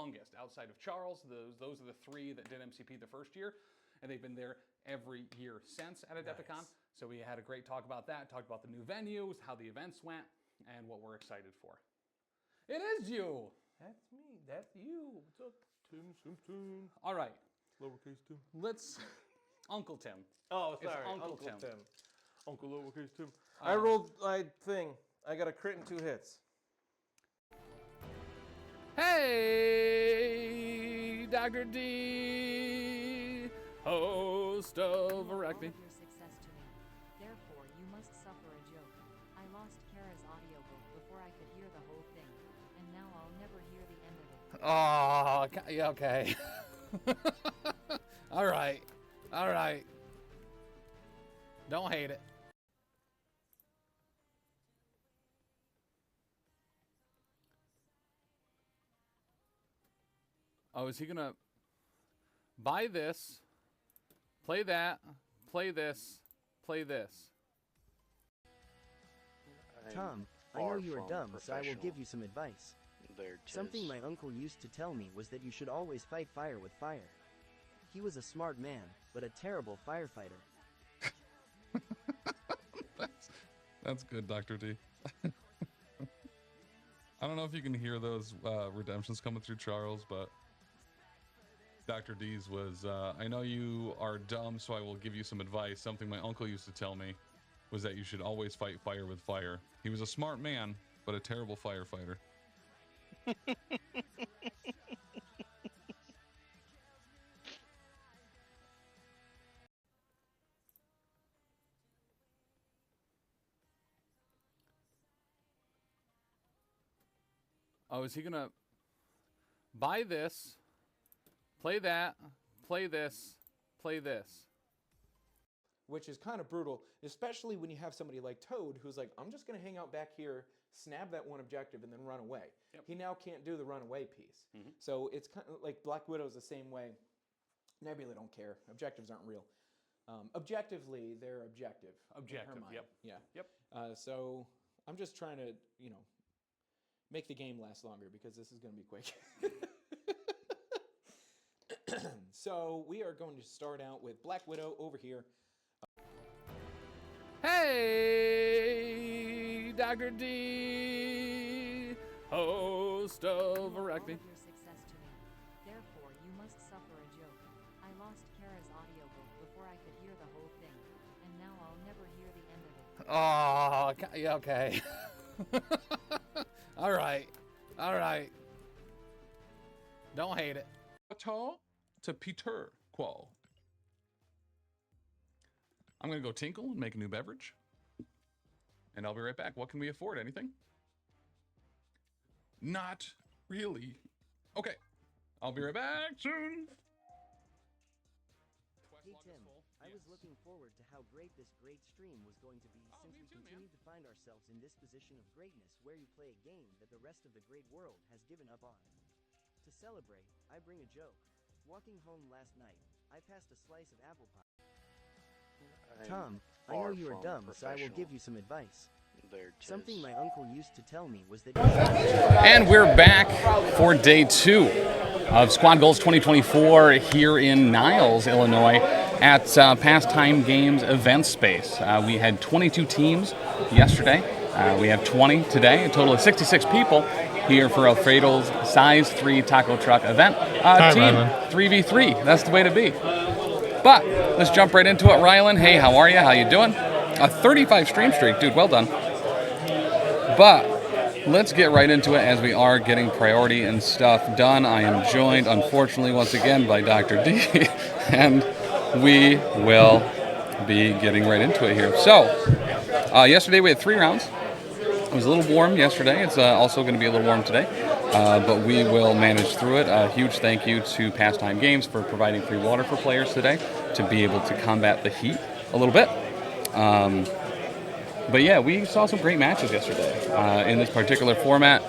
longest. Outside of Charles, those are the 3 that did MCP the first year, and they've been there every year since at Adepticon. So we had a great talk about that, talked about the new venues, how the events went, and what we're excited for. It is you! That's me. That's you. What's up, Tim Simpson? All right. Lowercase Tim. Let's... Uncle Tim. Oh, sorry. It's Uncle Tim. Uncle Lowercase Tim. I rolled my thing. I got a crit and 2 hits. Hey, Dr. D, host of Arachne. Your success to me. Therefore, you must suffer a joke. I lost Kara's audiobook before I could hear the whole thing, and now I'll never hear the end of it. Oh, yeah, okay. All right. All right. Don't hate it. Oh, is he gonna buy this, play that, play this, play this? Tom, I know you are dumb, so I will give you some advice. Something my uncle used to tell me was that you should always fight fire with fire. He was a smart man, but a terrible firefighter. That's good, Dr. D. I don't know if you can hear those redemptions coming through Charles, but Dr. D's was, I know you are dumb, so I will give you some advice. Something my uncle used to tell me was that you should always fight fire with fire. He was a smart man, but a terrible firefighter. Oh, is he gonna buy this, play that, play this, play this? Which is kind of brutal, especially when you have somebody like Toad who's like, I'm just going to hang out back here, snap that one objective, and then run away. Yep. He now can't do the runaway piece. So it's kind of like Black Widow's the same way. Nebula don't care. Objectives aren't real. Objectively, they're objective. Objective, yep. Yeah. Yep. So I'm just trying to, make the game last longer because this is going to be quick. So we are going to start out with Black Widow over here. Hey, Dr. D, host of Arachne. Your success to me. Therefore, you must suffer a joke. I lost Kara's audiobook before I could hear the whole thing, and now I'll never hear the end of it. Oh, yeah, okay. All right. All right. Don't hate it. To Peter Qual. I'm going to go tinkle and make a new beverage. And I'll be right back. What can we afford? Anything? Not really. Okay. I'll be right back soon. Hey Tim, I was looking forward to how great this great stream was going to be since we continue to find ourselves in this position of greatness where you play a game that the rest of the great world has given up on. To celebrate, I bring a joke. Walking home last night, I passed a slice of apple pie. Tom, I know you are dumb, so I will give you some advice. Something my uncle used to tell me was that... And we're back for day 2 of Squad Goals 2024 here in Niles, Illinois at Pastime Games event space. We had 22 teams yesterday. We have 20 today, a total of 66 people here for Alfredo's Size 3 Taco Truck event. Team 3v3, that's the way to be. But let's jump right into it. Rylan, hey, how are you? How you doing? A 35 stream streak, dude, well done. But let's get right into it as we are getting priority and stuff done. I am joined, unfortunately, once again by Dr. D, and we will be getting right into it here. So, yesterday we had 3 rounds. It was a little warm yesterday. It's also going to be a little warm today, but we will manage through it. A huge thank you to Pastime Games for providing free water for players today to be able to combat the heat a little bit. But yeah, we saw some great matches yesterday in this particular format.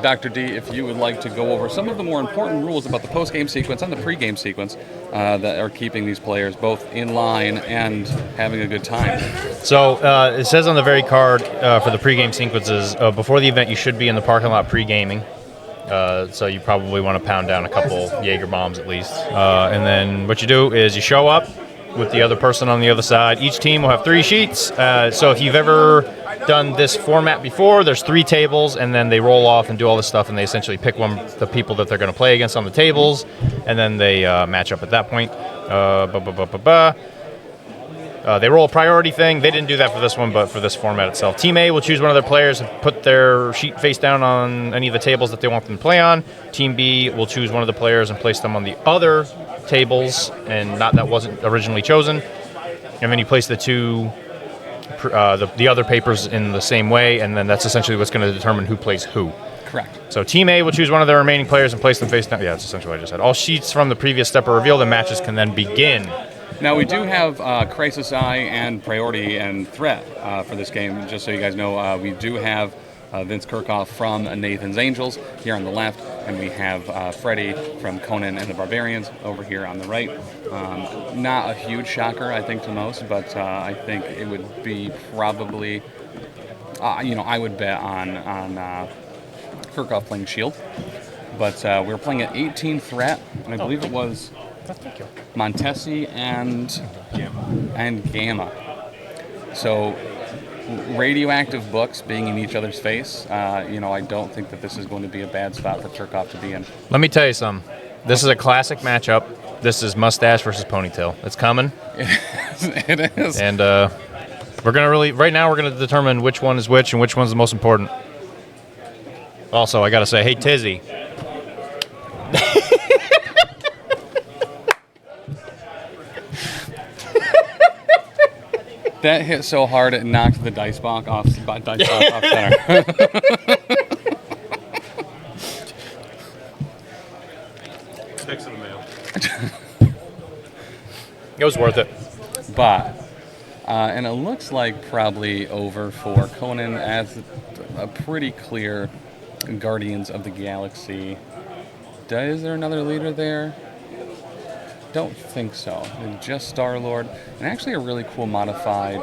Dr. D, if you would like to go over some of the more important rules about the post-game sequence and the pre-game sequence that are keeping these players both in line and having a good time. So it says on the very card for the pre-game sequences, before the event you should be in the parking lot pre-gaming. So you probably want to pound down a couple Jaeger bombs at least. And then what you do is you show up with the other person on the other side. Each team will have 3 sheets. So if you've ever done this format before, there's 3 tables, and then they roll off and do all this stuff, and they essentially pick the people that they're going to play against on the tables, and then they match up at that point. They roll a priority thing. They didn't do that for this one, but for this format itself. Team A will choose one of their players and put their sheet face down on any of the tables that they want them to play on. Team B will choose one of the players and place them on the other tables, and that wasn't originally chosen. And then you place the other papers in the same way, and then that's essentially what's going to determine who plays who. Correct. So Team A will choose one of their remaining players and place them face down. Yeah, that's essentially what I just said. All sheets from the previous step are revealed, and matches can then begin. Now, we do have Crisis Eye and Priority and Threat for this game. Just so you guys know, we do have Vince Kirchhoff from Nathan's Angels here on the left, and we have Freddie from Conan and the Barbarians over here on the right. Not a huge shocker, I think, to most, but I think it would be probably, I would bet on Kirchhoff playing Shield. But we're playing at 18 Threat, and I believe it was Montesi and Gamma. So radioactive books being in each other's face, I don't think that this is going to be a bad spot for Kirchhoff to be in. Let me tell you something. This is a classic matchup. This is mustache versus ponytail. It's coming. It is. And right now we're gonna determine which one is which and which one's the most important. Also, I gotta say, hey Tizzy. That hit so hard it knocked the dice box off center. Next in the mail. It was worth it. But, and it looks like probably over for Conan as a pretty clear Guardians of the Galaxy. Is there another leader there? Don't think so. Just Star-Lord. And actually a really cool modified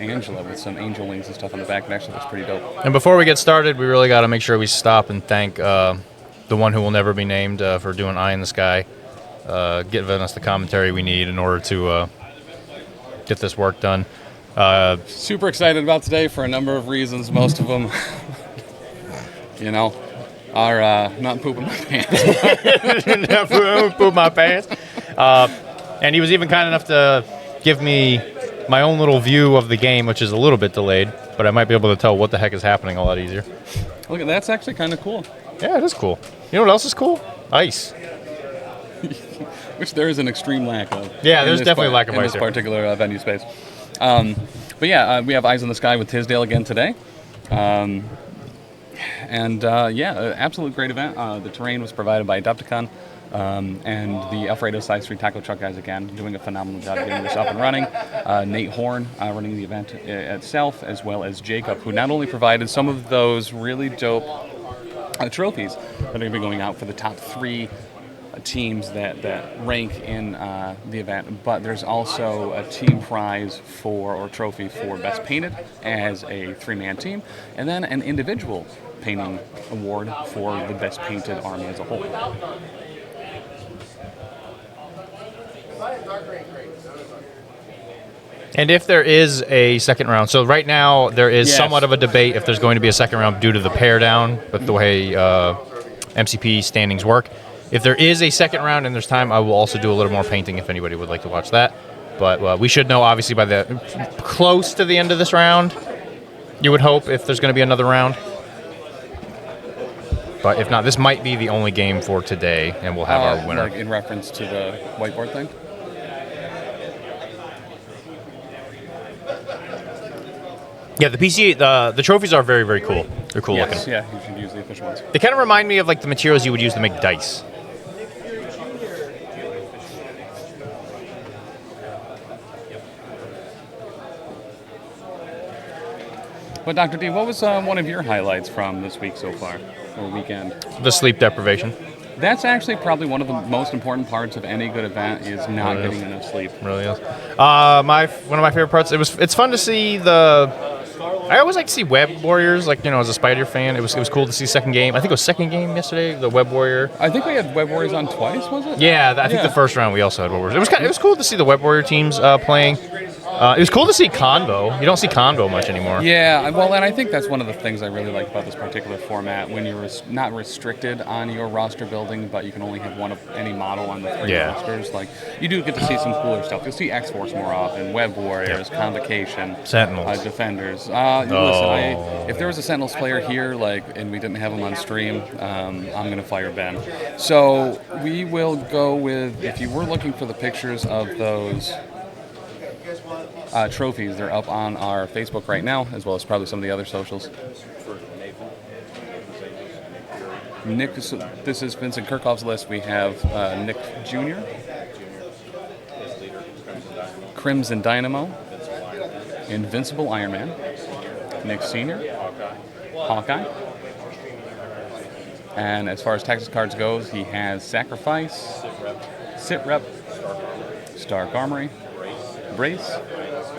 Angela with some angel wings and stuff on the back. It actually looks pretty dope. And before we get started, we really got to make sure we stop and thank the one who will never be named for doing Eye in the Sky, giving us the commentary we need in order to get this work done. Super excited about today for a number of reasons. Most of them, are not pooping my pants. Poop my pants. And he was even kind enough to give me my own little view of the game, which is a little bit delayed, but I might be able to tell what the heck is happening a lot easier. Look, that's actually kind of cool. Yeah, it is cool. You know what else is cool? Ice. Which there is an extreme lack of. Yeah, there's definitely a lack of ice in this here. particular venue space. But yeah, we have Eyes in the Sky with Tisdale again today. Absolute great event. The terrain was provided by Adepticon. And the Alfredo Size 3 Taco Truck guys, again, doing a phenomenal job getting this up and running. Nate Horn running the event itself, as well as Jacob, who not only provided some of those really dope trophies that are going to be going out for the top 3 teams that rank in the event, but there's also a team prize or trophy for Best Painted as a 3-man team, and then an individual painting award for the Best Painted army as a whole. And if there is a second round, so right now there is somewhat of a debate if there's going to be a second round due to the pair down with the way MCP standings work. If there is a second round and there's time, I will also do a little more painting if anybody would like to watch that. But we should know, obviously, by the close to the end of this round, you would hope, if there's going to be another round. But if not, this might be the only game for today, and we'll have our winner. Like in reference to the whiteboard thing? Yeah, the PC, the trophies are very, very cool. They're cool looking. Yeah, you should use the official ones. They kind of remind me of like the materials you would use to make dice. But Dr. D, what was one of your highlights from this week so far, or weekend? The sleep deprivation. That's actually probably one of the most important parts of any good event is not getting enough sleep. Really is. One of my favorite parts. It's fun to see the I always like to see Web Warriors, like, as a Spider fan. It was cool to see second game. I think it was second game yesterday, the Web Warrior. I think we had Web Warriors on twice, was it? Yeah, I think the first round we also had Web Warriors. It was cool to see the Web Warrior teams playing. It was cool to see Convo. You don't see Convo much anymore. Yeah, well, and I think that's one of the things I really like about this particular format, when you're not restricted on your roster building, but you can only have one of any model on the 3 rosters. Like, you do get to see some cooler stuff. You'll see X-Force more often, Web Warriors, Convocation, Sentinels, Defenders. Listen, if there was a Sentinels player here, and we didn't have him on stream, I'm going to fire Ben. So we will go with, if you were looking for the pictures of those trophies, they're up on our Facebook right now, as well as probably some of the other socials. Nick, so this is Vincent Kirchhoff's list. We have Nick Jr., Crimson Dynamo, Invincible Iron Man, Nick Sr., Hawkeye, and as far as Texas cards goes, he has Sacrifice, Sit Rep, Stark Armory, Brace,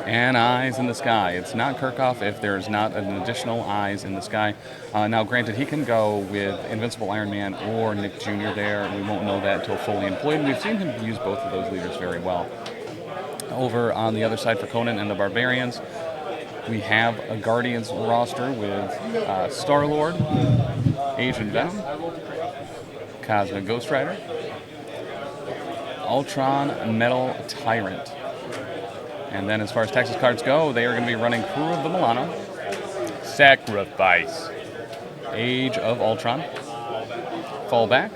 and Eyes in the Sky. It's not Kirchhoff if there's not an additional Eyes in the Sky. Now, granted, he can go with Invincible Iron Man or Nick Jr. there. We won't know that until fully employed. We've seen him use both of those leaders very well. Over on the other side for Conan and the Barbarians, we have a Guardians roster with Star-Lord, Agent Venom, Cosmic Ghost Rider, Ultron Metal Tyrant. And then as far as Texas cards go, they are going to be running Crew of the Milano, Sacrifice, Age of Ultron, Fallback,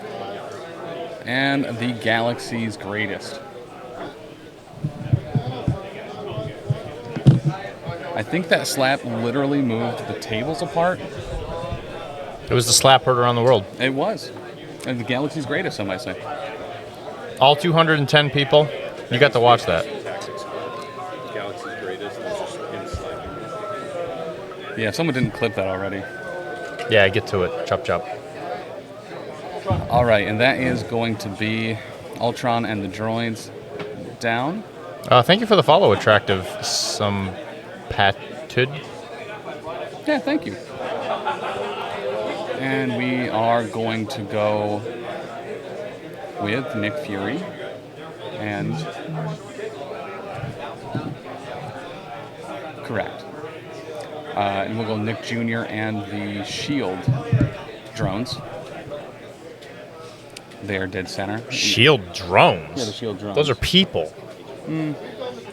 and the Galaxy's Greatest. I think that slap literally moved the tables apart. It was the slap heard around the world. It was. And the Galaxy's Greatest, some might say. All 210 people, you got to watch that. Yeah, someone didn't clip that already. Yeah, get to it. Chop, chop. All right, and that is going to be Ultron and the droids down. Thank you for the follow, Attractive Some Patted. Yeah, thank you. And we are going to go with Nick Fury and... Correct. And we'll go Nick Jr. and the Shield drones. They are dead center. Shield drones? Yeah, the Shield drones. Those are people. I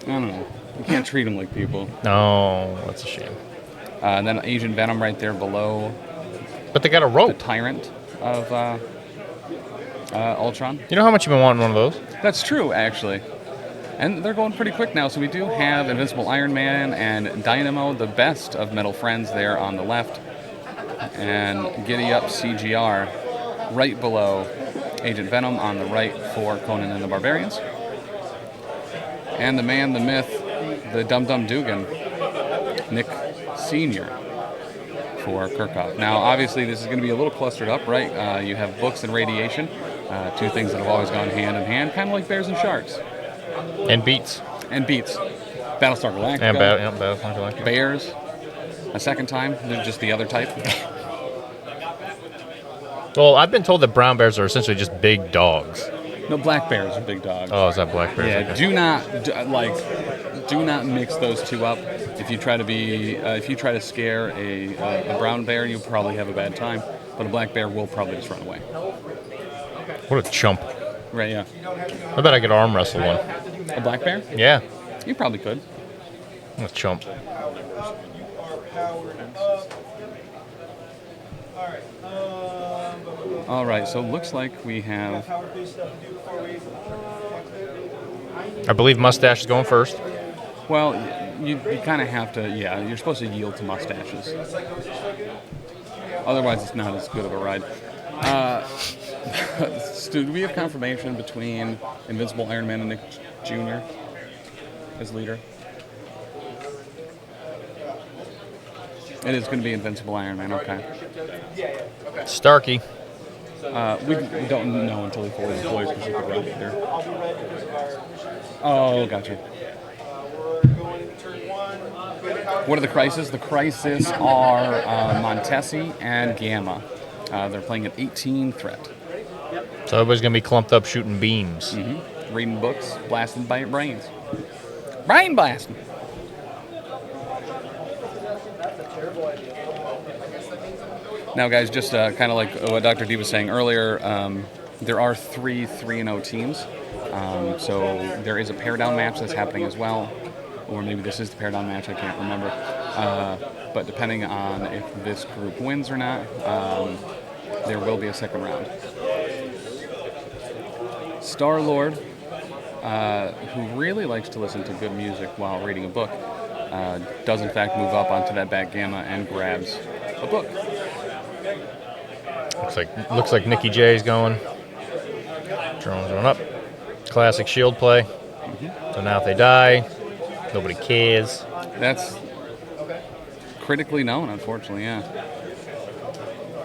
don't know. You can't treat them like people. No, that's a shame. And then Agent Venom right there below. But they got a rope. The Tyrant of Ultron. You know how much you've been wanting one of those? That's true, actually. And they're going pretty quick now, so we do have Invincible Iron Man and Dynamo, the best of Metal Friends, there on the left. And Giddy Up CGR right below Agent Venom on the right for Conan and the Barbarians. And the man, the myth, the Dum Dum Dugan, Nick Sr. for Kirchhoff. Now, obviously, this is going to be a little clustered up, right? You have books and radiation, two things that have always gone hand in hand, kind of like bears and sharks. And Beats. And Beats. Battlestar Galactica. And Battlestar Galactica. Bears. A second time, they're just the other type. Well, I've been told that brown bears are essentially just big dogs. No, black bears are big dogs. Oh, is that black bears? Yeah, okay. do not mix those two up. If you try to scare a brown bear, you'll probably have a bad time. But a black bear will probably just run away. What a chump. Right, yeah. I bet I could arm wrestle one. A black bear? Yeah. You probably could. What a chump. All right, so it looks like we have... I believe Mustache is going first. Well, you kind of have to, yeah, you're supposed to yield to mustaches. Otherwise, it's not as good of a ride. Stu, do we have confirmation between Invincible Iron Man and Nick Jr. as leader? It is going to be Invincible Iron Man, okay. Starkey. We don't know until he fully deploys because he could run either. Oh, gotcha. What are the Crisis? The Crisis are Montesi and Gamma. They're playing an 18 threat. So everybody's going to be clumped up shooting beams. Reading books, blasted by brains. Brain blasting. Now, guys, just kind of like what Dr. D was saying earlier, there are 3 3-0 teams. So there is a pair down match that's happening as well. Or maybe this is the pair down match, I can't remember. But depending on if this group wins or not, there will be a second round. Star-Lord, who really likes to listen to good music while reading a book, does in fact move up onto that backgamma and grabs a book. Looks like Nikki J's going. Drone's going up. Classic shield play. So now if they die, nobody cares. That's critically known, unfortunately, yeah.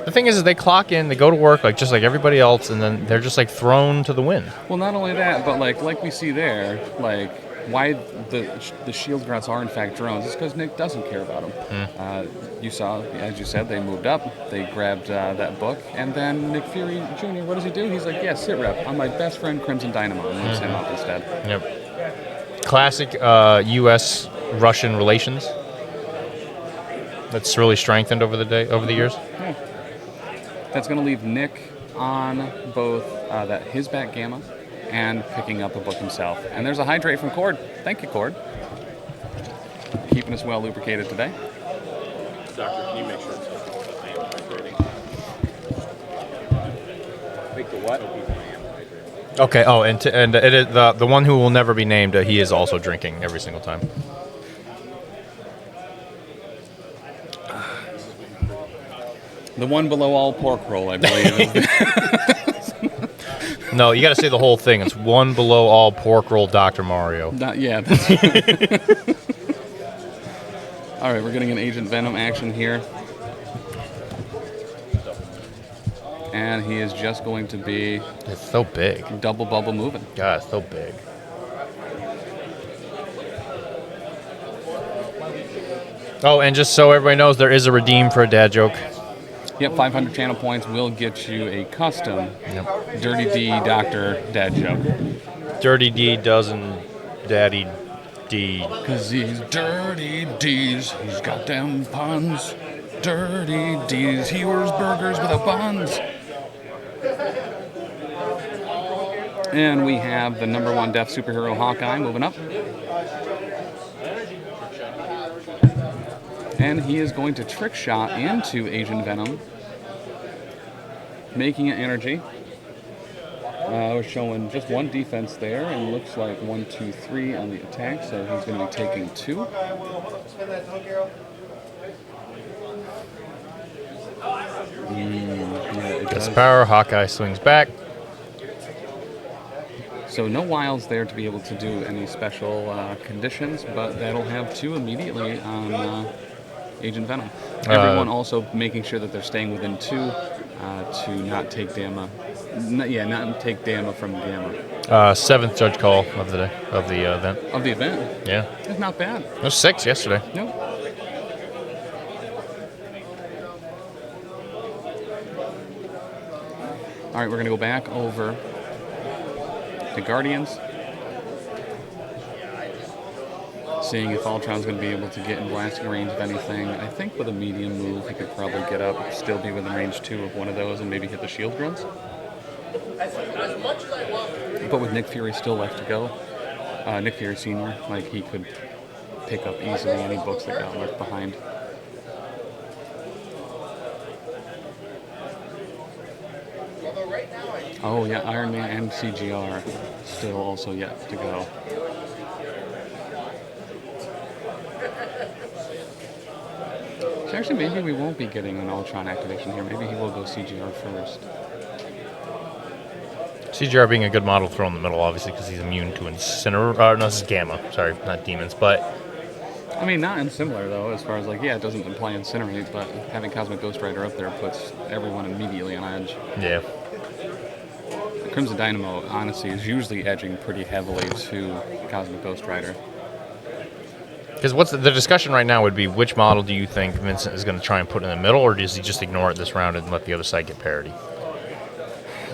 The thing is they clock in, they go to work just like everybody else, and then they're just like thrown to the wind. Well, not only that, but like we see there, like why the shield grunts are in fact drones is because Nick doesn't care about them. You saw, as you said, they moved up, they grabbed that book, and then Nick Fury Jr., what does he do? He's like, yeah, sit rep. I'm my best friend Crimson Dynamo, and moves him up instead. Yep. Classic U.S.-Russian relations. That's really strengthened over the years. Yeah. That's going to leave Nick on both his backgamma and picking up a book himself. And there's a hydrate from Cord. Thank you, Cord. Keeping us well lubricated today. Doctor, can you make sure it's I am hydrating? Make the what? Okay. Oh, and it is the one who will never be named. He is also drinking every single time. The one below all pork roll, I believe. No, you got to say the whole thing. It's one below all pork roll, Dr. Mario. Not yet. All right, we're getting an Agent Venom action here. And he is just going to be... It's so big. Double bubble moving. God, it's so big. Oh, and just so everybody knows, there is a redeem for a dad joke. Yep, 500 channel points will get you a custom Dirty D Doctor dad joke. Dirty D doesn't Daddy D. Because he's Dirty D's. He's got them puns. Dirty D's. He orders burgers without buns. And we have the #1 deaf superhero Hawkeye moving up. And he is going to trick shot into Agent Venom, making it energy. We're showing just one defense there, and looks like 1, 2, 3 on the attack, so he's going to be taking 2. Gets power, Hawkeye swings back. So no wilds there to be able to do any special conditions, but that'll have 2 immediately on Agent Venom. Everyone also making sure that they're staying within 2 to not take Gamma. Not take Gamma from Gamma. 7th judge call of the day, of the event. Of the event? Yeah. That's not bad. It was 6 yesterday. No. All right, we're going to go back over to Guardians. Seeing if Ultron's going to be able to get in blasting range of anything. I think with a medium move, he could probably get up, still be within range 2 of one of those, and maybe hit the shield grunts. But with Nick Fury still left to go, Nick Fury Sr., like he could pick up easily any books that got left behind. Oh yeah, Iron Man and CGR still also yet to go. So actually, maybe we won't be getting an Ultron activation here. Maybe he will go CGR first. CGR being a good model throw in the middle, obviously, because he's immune to Incineroar. No, this is Gamma. Sorry, not demons, but... I mean, not unsimilar, though, as far as, like, yeah, it doesn't imply Incinerate, but having Cosmic Ghost Rider up there puts everyone immediately on edge. Yeah. Crimson Dynamo, honestly, is usually edging pretty heavily to Cosmic Ghost Rider. Because what's the discussion right now would be which model do you think Vincent is going to try and put in the middle, or does he just ignore it this round and let the other side get parity?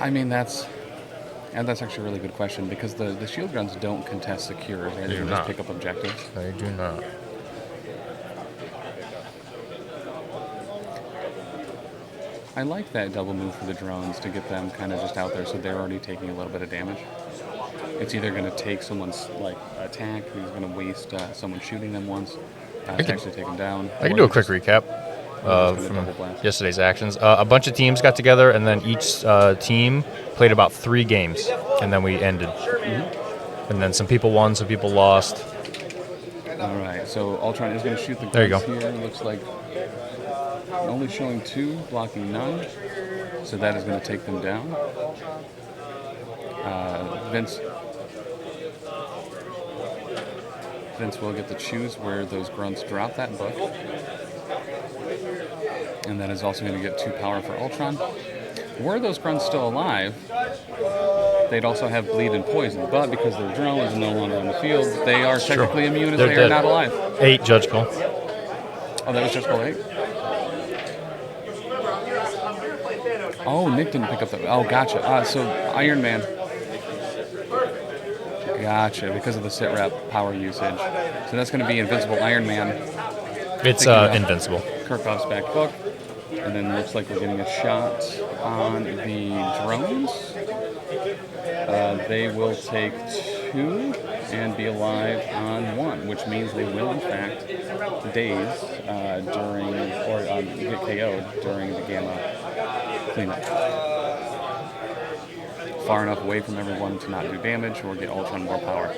I mean, that's actually a really good question because the shield guns don't contest secures, right? They do just not. pick up objectives. They do not. I like that double move for the drones to get them kind of just out there so they're already taking a little bit of damage. It's either going to take someone's like attack, who's going to waste someone shooting them once, to actually take them down. I can do a quick recap from yesterday's actions. A bunch of teams got together, and then each team played about 3 games, and then we ended. And then some people won, some people lost. All right, so Ultron is going to shoot the There you guns go. here. Looks like only showing 2, blocking none. So that is going to take them down. Vince will get to choose where those grunts drop that book. And that is also going to get 2 power for Ultron. Were those grunts still alive, they'd also have bleed and poison. But because their drone is no longer on the field, they are technically immune as They're they dead. are not alive. 8 judge call. Oh, that was just called 8? Oh, Nick didn't pick up the... Oh, gotcha. So Iron Man... Gotcha, because of the sit rep power usage. So that's going to be Invincible Iron Man. It's invincible. Kirchhoff's back book. And then looks like we're getting a shot on the drones. They will take 2 and be alive on 1, which means they will, in fact, daze during, or get KO'd during the Gamma cleanup. Far enough away from everyone to not do damage or get Ultron more power.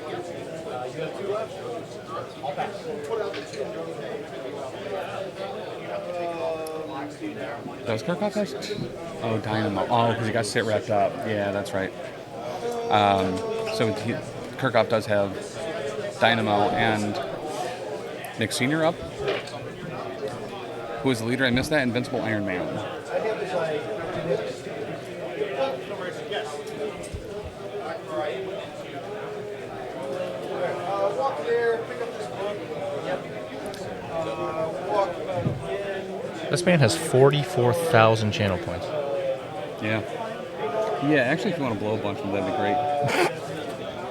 Does Kirchhoff have? Oh, Dynamo. Oh, because he got sit wrapped up. Yeah, that's right. Kirchhoff does have Dynamo and Nick Sr. up. Who is the leader? I missed that. Invincible Iron Man. This man has 44,000 channel points. Yeah. Yeah, actually, if you want to blow a bunch of them, that'd be great.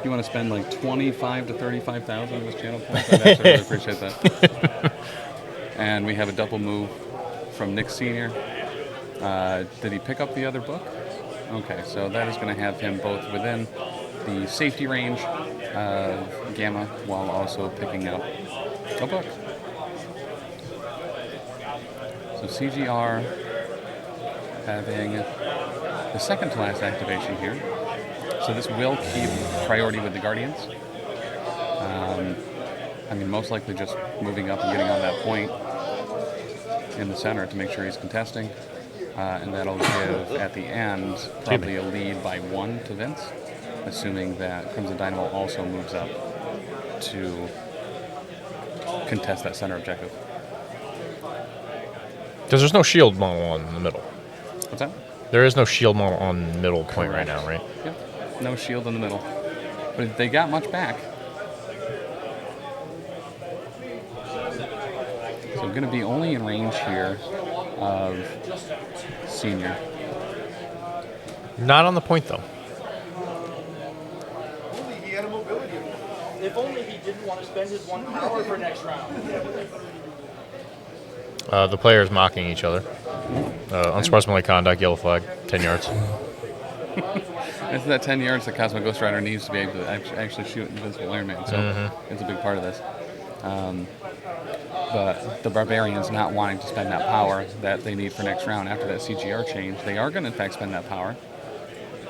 You want to spend like 25 to 35,000 of his channel points? I'd actually really appreciate that. And we have a double move from Nick Sr. Did he pick up the other book? Okay, so that is going to have him both within the safety range of Gamma while also picking up a book. So CGR having the second to last activation here. So this will keep priority with the Guardians. I mean, most likely just moving up and getting on that point in the center to make sure he's contesting. And that'll give, at the end, probably a lead by 1 to Vince, assuming that Crimson Dynamo also moves up to contest that center objective. Because there's no shield model on the middle. What's that? There is no shield model on the middle point right now, right? Yep. No shield in the middle. But they got much back. So going to be only in range here of Senior. Not on the point, though. He had a mobility. If only he didn't want to spend his 1 power for next round. The players mocking each other. Unsportsmanlike conduct, yellow flag, 10 yards. It's that 10 yards that Cosmic Ghost Rider needs to be able to actually shoot Invincible Iron Man, so it's a big part of this. But the Barbarians not wanting to spend that power that they need for next round after that CGR change, they are going to in fact spend that power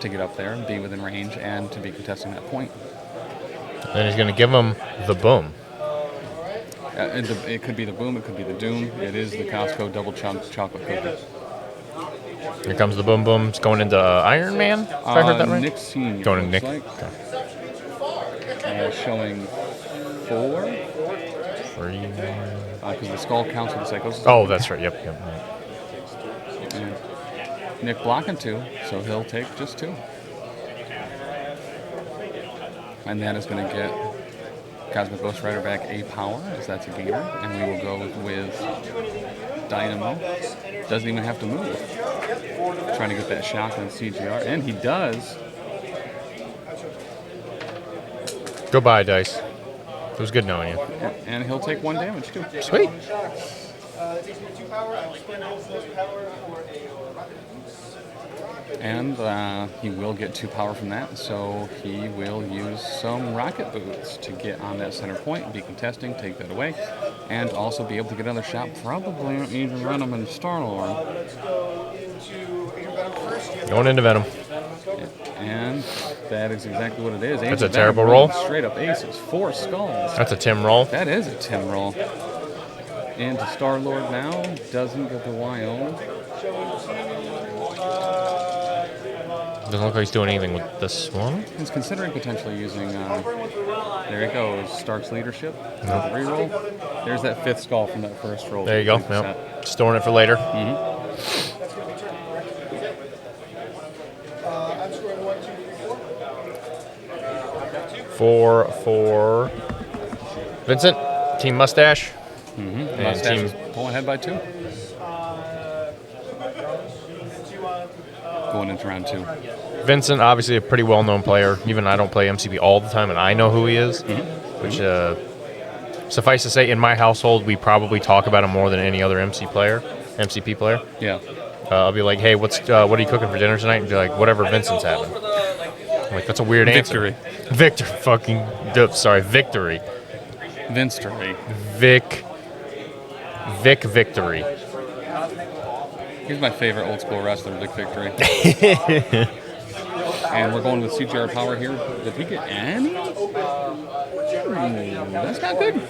to get up there and be within range and to be contesting that point. Then he's going to give them the boom. It could be the boom, it could be the doom. It is the Costco double chunk chocolate cookie. Here comes the boom boom. It's going into Iron Man, if I heard that right? Nick Senior. Going to Nick. Like. Okay. Showing 4. 3. Because the skull counts with the psychosis. Oh, that's right. Yep. And Nick blocking 2, so he'll take just 2. And that is going to get Cosmic Ghost Rider back a power, as that's a gainer. And we will go with Dynamo. Doesn't even have to move. Trying to get that shock on CGR. And he does. Goodbye, Dice. It was good knowing you. And he'll take 1 damage, too. Sweet. It takes me 2 power. I will spend all of those power for a rocket boost. And he will get 2 power from that, so he will use some rocket boots to get on that center point, be contesting, take that away, and also be able to get another shot, probably on either Venom and Star-Lord. Let's go into Venom first. Going into Venom. And that is exactly what it is. That's a Venom terrible rolling roll. Straight up aces, 4 skulls. That's a Tim roll. That is a Tim roll. Into Star-Lord now, doesn't get the wild. Doesn't look like he's doing anything with this one. He's considering potentially using, there it goes, Stark's leadership. Reroll. There's that 5th skull from that first roll. There you go. Yep. Storing it for later. I'm scoring 1, 2, 3, 4. 4 for Vincent. Team Mustache. And Mustache team is pulling ahead by 2. Going into round 2. Vincent, obviously a pretty well-known player. Even I don't play MCP all the time, and I know who he is. Which, suffice to say, in my household, we probably talk about him more than any other MCP player. Yeah. I'll be like, hey, what are you cooking for dinner tonight? And be like, whatever Vincent's having. I'm like, that's a weird answer. Victory. Victory. Vinstory. Victory. He's my favorite old school wrestler, Vic Victory. And we're going with CGR power here. Did he get any? That's not good.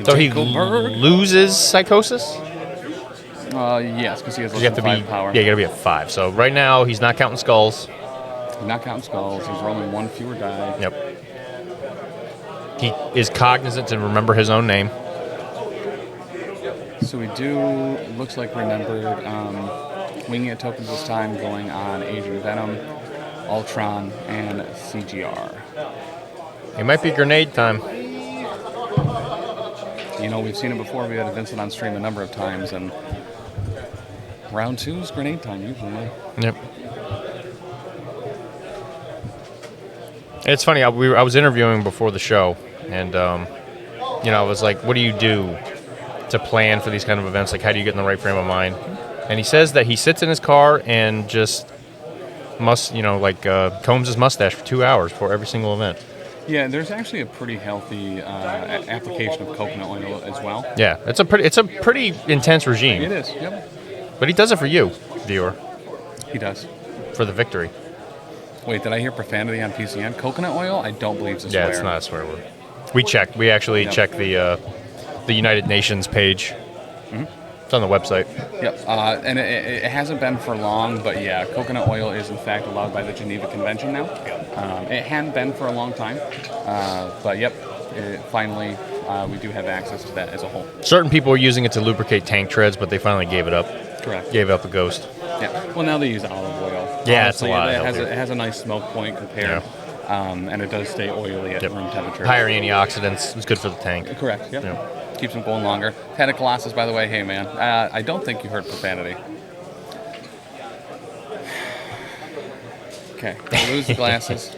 So he loses Psychosis? Yes, because he has You less have to than be 5 power. Yeah, you got to be at 5. So right now he's not counting skulls. He's not counting skulls. He's rolling 1 fewer die. Yep. He is cognizant to remember his own name. So we do, looks like remembered, winging it tokens this time, going on Asian Venom, Ultron, and CGR. It might be grenade time. You know, we've seen it before. We had Vincent on stream a number of times, and round 2 is grenade time usually. Yep. It's funny. I was interviewing before the show, and I was like, "What do you do to plan for these kind of events? Like, how do you get in the right frame of mind?" And he says that he sits in his car and just combs his mustache for 2 hours before every single event. Yeah, there's actually a pretty healthy application of coconut oil as well. Yeah, it's a pretty intense regime. It is. Yep. But he does it for you, viewer, He does. for the victory. Wait, did I hear profanity on PCN? Coconut oil? I don't believe it's a swear. Yeah, it's not a swear word. We checked. We actually checked the United Nations page. It's on the website. Yep, and it hasn't been for long, but yeah, coconut oil is in fact allowed by the Geneva Convention now. It hadn't been for a long time, but yep, finally we do have access to that as a whole. Certain people were using it to lubricate tank treads, but they finally gave it up. Correct. Gave it up the ghost. Yeah. Well, now they use olive oil. Yeah, it's a lot It has, healthier. it has a nice smoke point compared, and it does stay oily at room temperature. Higher antioxidants. It's good for the tank. Correct. Yep. Yeah. Keeps them going longer. Head of Colossus, by the way. Hey, man. I don't think you heard profanity. Okay. I lose the glasses.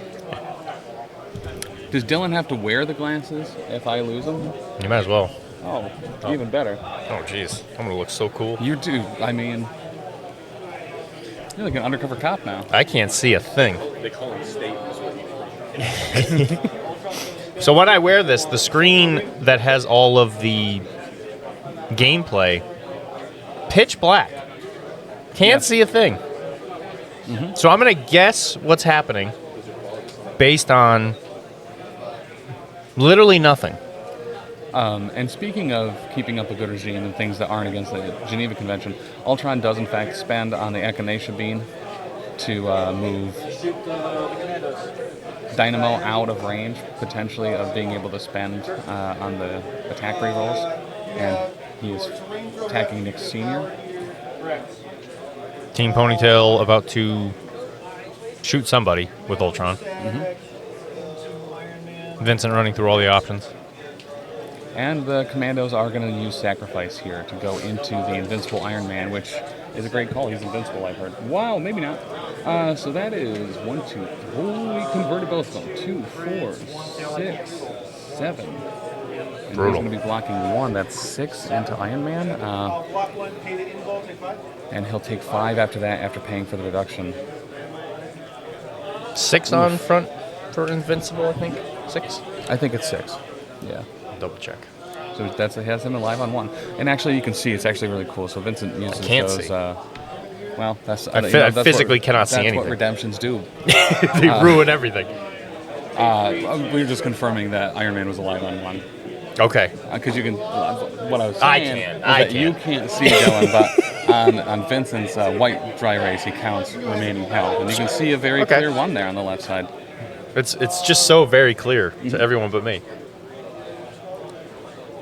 Does Dylan have to wear the glasses if I lose them? You might as well. Oh, even better. Oh, jeez. I'm going to look so cool. You do. I mean, you're like an undercover cop now. I can't see a thing. They call him state. So when I wear this, the screen that has all of the gameplay, pitch black. Can't see a thing. So I'm going to guess what's happening based on literally nothing. And speaking of keeping up a good regime and things that aren't against the Geneva Convention, Ultron does in fact spend on the Echinacea Bean to move Dynamo out of range, potentially, of being able to spend on the attack rerolls. And he is attacking Nick Sr. Team Ponytail about to shoot somebody with Ultron. Vincent running through all the options. And the Commandos are going to use Sacrifice here to go into the Invincible Iron Man, which is a great call. He's invincible, I've heard. Wow, maybe not. So that is 1, 2, 3. We converted both of them. 2, 4, 6, 7. And Brutal. he's going to be blocking 1. That's 6 into Iron Man. Block 1, pay the in-ball, take 5. And he'll take 5 after that, after paying for the reduction. 6 on front for Invincible, I think. 6? I think it's 6. Yeah. Double check. So that's it has him alive on 1. And actually, you can see it's actually really cool. So Vincent uses can't those. see. Well, that's I that's physically cannot see That's anything. what redemptions do. They ruin everything. We were just confirming that Iron Man was alive on 1. Okay. Because you can. What I was I saying can. is I that can. you can't see Dylan, but on Vincent's white dry erase, he counts remaining health, and you can see a very clear 1 there on the left side. It's just so very clear to everyone but me.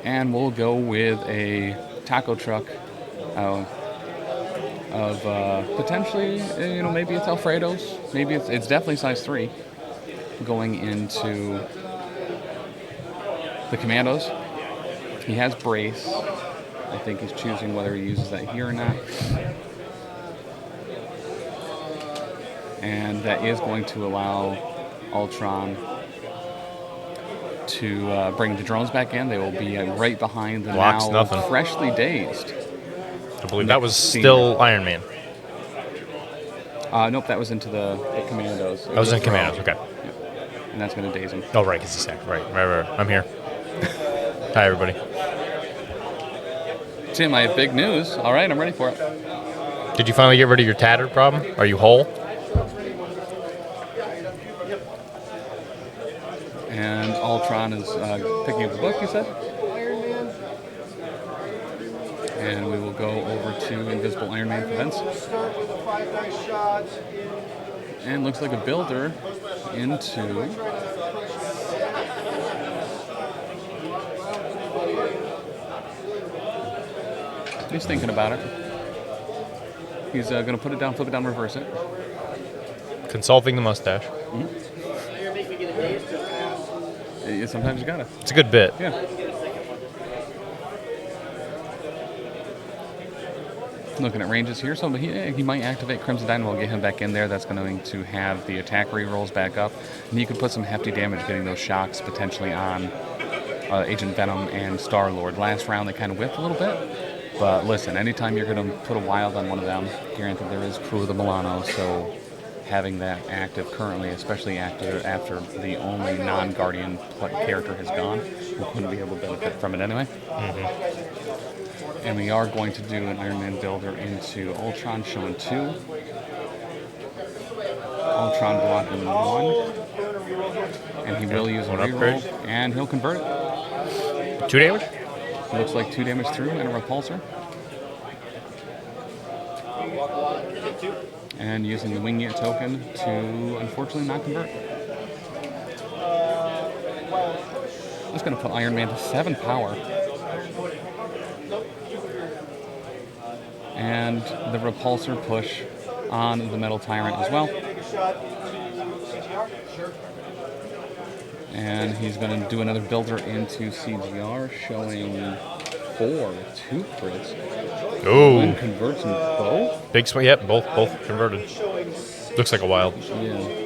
And we'll go with a taco truck of potentially, maybe it's Alfredo's. Maybe it's definitely size 3 going into the Commandos. He has brace. I think he's choosing whether he uses that here or not. And that is going to allow Ultron to bring the drones back in. They will be right behind the Blocks now nothing. freshly dazed. I believe that was still Iron Man. Nope, that was into the Commandos. That was in Commandos, okay. And that's going to daze him. Oh, right, because he's sacked. Right. I'm here. Hi, everybody. Tim, I have big news. All right, I'm ready for it. Did you finally get rid of your tattered problem? Are you whole? And Ultron is picking up the book, you said? And we will go over to Invisible Iron Man for Vince. Start with a 5-dice shot in And looks like a builder into... He's thinking about it. He's going to put it down, flip it down, reverse it. Consulting the mustache. Yeah, sometimes you got to. It's a good bit. Yeah. Looking at ranges here, so he might activate Crimson Dynamo, get him back in there. That's going to have the attack rerolls back up, and you could put some hefty damage getting those shocks potentially on Agent Venom and Star-Lord. Last round they kind of whipped a little bit, but listen, anytime you're going to put a wild on one of them, granted there is Crew of the Milano, so having that active currently, especially after the only non-Guardian character has gone, we wouldn't be able to benefit from it anyway. And we are going to do an Iron Man builder into Ultron, showing 2. Ultron blocking 1. And he will use a reroll, and he'll convert it. 2 damage? It looks like 2 damage through and a repulsor. And using the Wingyet token to unfortunately not convert. That's going to put Iron Man to 7 power. And the repulsor push on the Metal Tyrant as well. And he's going to do another builder into CGR, showing 4 with 2 crits. Ooh. And converts them both? Big swing. Yep, both converted. Looks like a wild. Yeah.